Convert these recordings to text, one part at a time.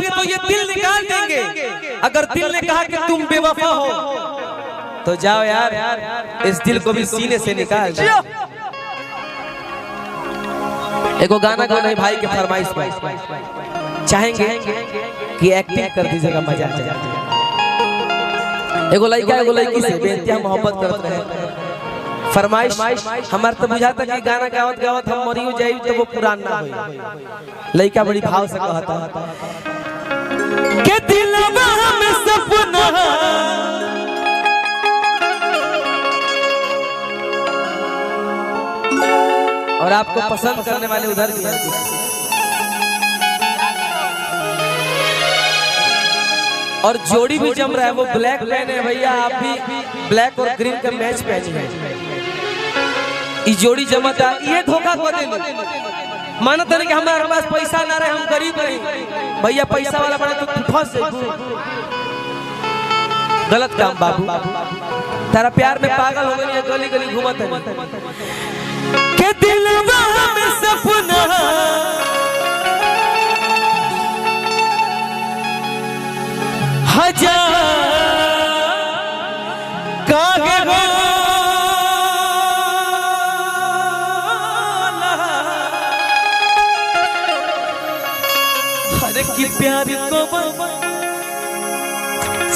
मांगे तो ये दिल निकाल देंगे। अगर दिल ने कहा कि तुम बेवफा हो तो जाओ यार इस दिल को भी सीने से निकाल दो। एगो गाना गाना भाई के फरमाइश पर चाहेंगे कि एक्टिंग कर दीजिएगा, मजा आ जाए। एगो लड़का एगो लड़की से बेइंतहा मोहब्बत करते हैं, फरमाइश हमार तो बुझाता कि गाना गावत गावत हम मरियो जाई तो वो पुरान ना होई। लड़का बड़ी भाव से कहता के दिलवा में सपना और आपको पसंद करने वाले उधर भी हैं। और जोड़ी भी जम रहा है, वो ब्लैक पहने है भैया, आप भी ब्लैक और ग्रीन का मैच पहनी है। ये जोड़ी जमता ये धोखा को दे माना तो कि हमारे पास पैसा ना रहे, हम गरीब नहीं भैया, पैसा वाला बड़ा तो फंस गलत काम बाबू। तारा प्यार में पागल हो गई, गली गली घूमत है के दिलवा में सपना हजार कागे हो हर की प्यार को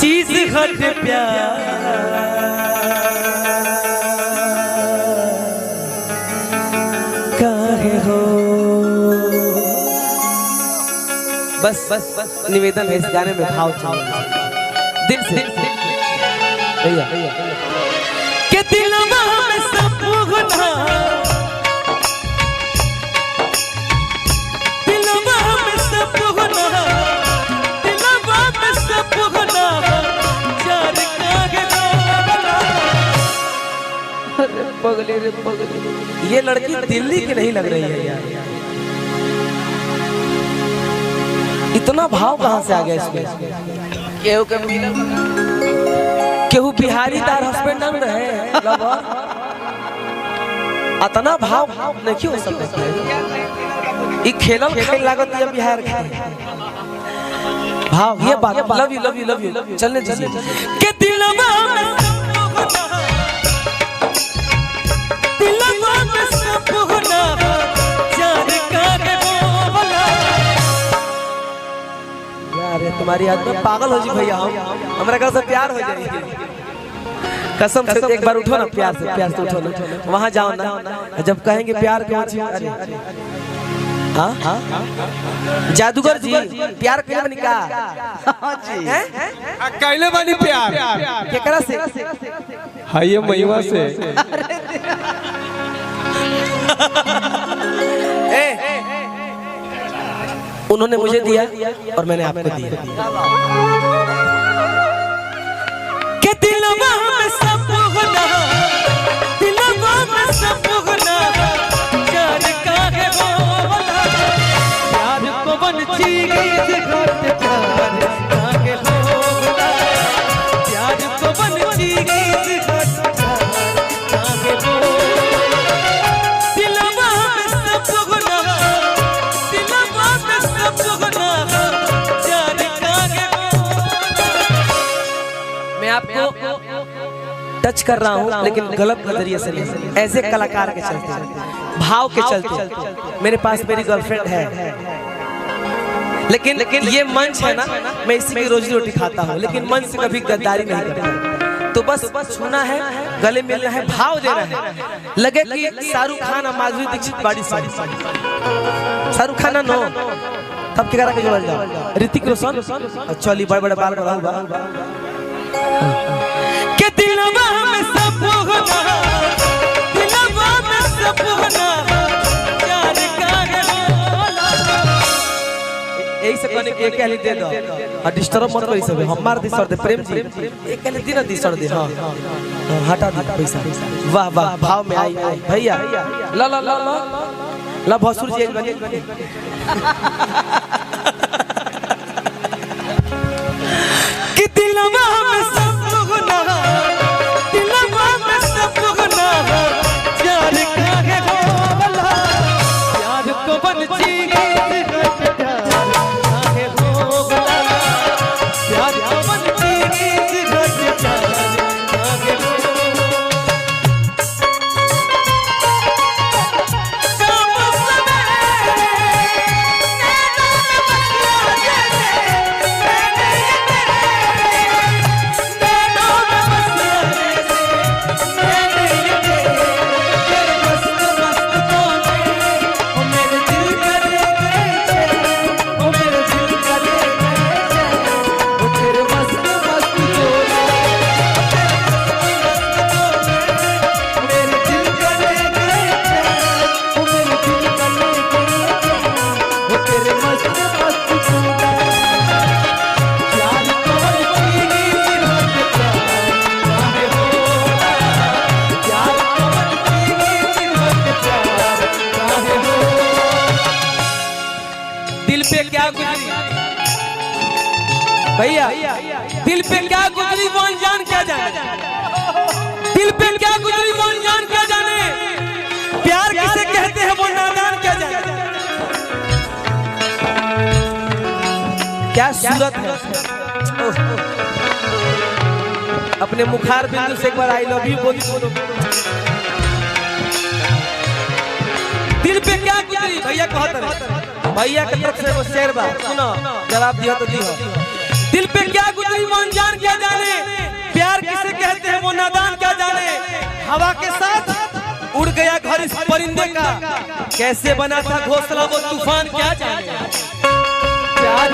चीज हट प्यार काहे हो। बस निवेदन है इस गाने में भाव दिल से भैया के दिलवा में सपना दिलवा में सपना दिलवा में सपना जान कागे बोला। अरे पगली रे पगली, ये लड़की दिल्ली की नहीं लग रही है यार। इतना भाव कहाँ से आ गया इसमें? केहू बिहारी तार हस्बैंड न रहे इतना भाव नहीं क्यों सब ये खेलल खेल लागत है बिहार के भाव। ये बात love you love you love you चलने दीजिए के दिलवा में सपना जान कागे बोला। यार तुम्हारी याद में पागल हो जी भैया, हमरा घर से प्यार हो जाएगी कसम से। एक बार उठो ना प्यार से उठो ना, वहां जाओ ना, जब कहेंगे प्यार के अरे हाँ जादूगर जी प्यार कैले बनी का कैले बनी प्यार केकरा से हाय ये महिमा से उन्होंने मुझे दिया और मैंने आपको दिया के दिलवा में सपना दिलवा में सपना जान काहे बोला। प्यार को बन चीज घट प्यार काहे बोला। प्यार को बन चीज घट काहे बोला। दिलवा में सपना दिलवा में सपना जान काहे बोला। मैं आपको टच कर रहा हूँ लेकिन गलत नजरिए से नहीं, ऐसे कलाकार के चलते भाव के चलते। मेरे पास मेरी गर्लफ्रेंड है लेकिन ये मंच है ना, मैं इसी की रोजी रोटी खाता हूँ, लेकिन मंच से कभी गद्दारी नहीं करता। तो बस छूना है, गले मिलना है, भाव देना है। लगे कि शाहरुख खान और माधुरी दीक्षित बाड़ी साड़ी, शाहरुख खान नो तब के करा के जोड़ जाओ, ऋतिक रोशन चली बड़े बड़े बाल बना हुआ के दिलवा में सपना दिलवा में सपना जान काहे बोला। यही से कहने के कहली दे दो और डिस्टर्ब मत करी सब, हमार दी सर दे प्रेम जी एक कहली दिन दी सर दे। हां हटा दे पैसा। वाह वाह भाव में आई भैया ला ला ला ला ला भसुर जी बने कि दिलवा में सपना दिलवा में सपना जान काहे बोला। प्यार को बन चीज काहे बोला। भैया दिल पे क्या गुजरी वो अनजान क्या जाने, दिल पे क्या गुजरी वो अनजान क्या जाने, प्यार किसे कहते हैं वो नादान क्या जाने। क्या सूरत है। अपने मुखार बिंदु से एक बार आई लव यू बोलो। दिल पे क्या गुजरी भैया कहते भैया की तरफ से वो शेर बा सुनो, जवाब दियो तो दियो। दिल पे क्या गुजरी वो अनजान क्या जाने, प्यार किसे कहते हैं वो नादान क्या जाने। हवा के साथ उड़ गया घर इस परिंदे का, कैसे बना था घोंसला वो तूफान क्या जाने। प्यार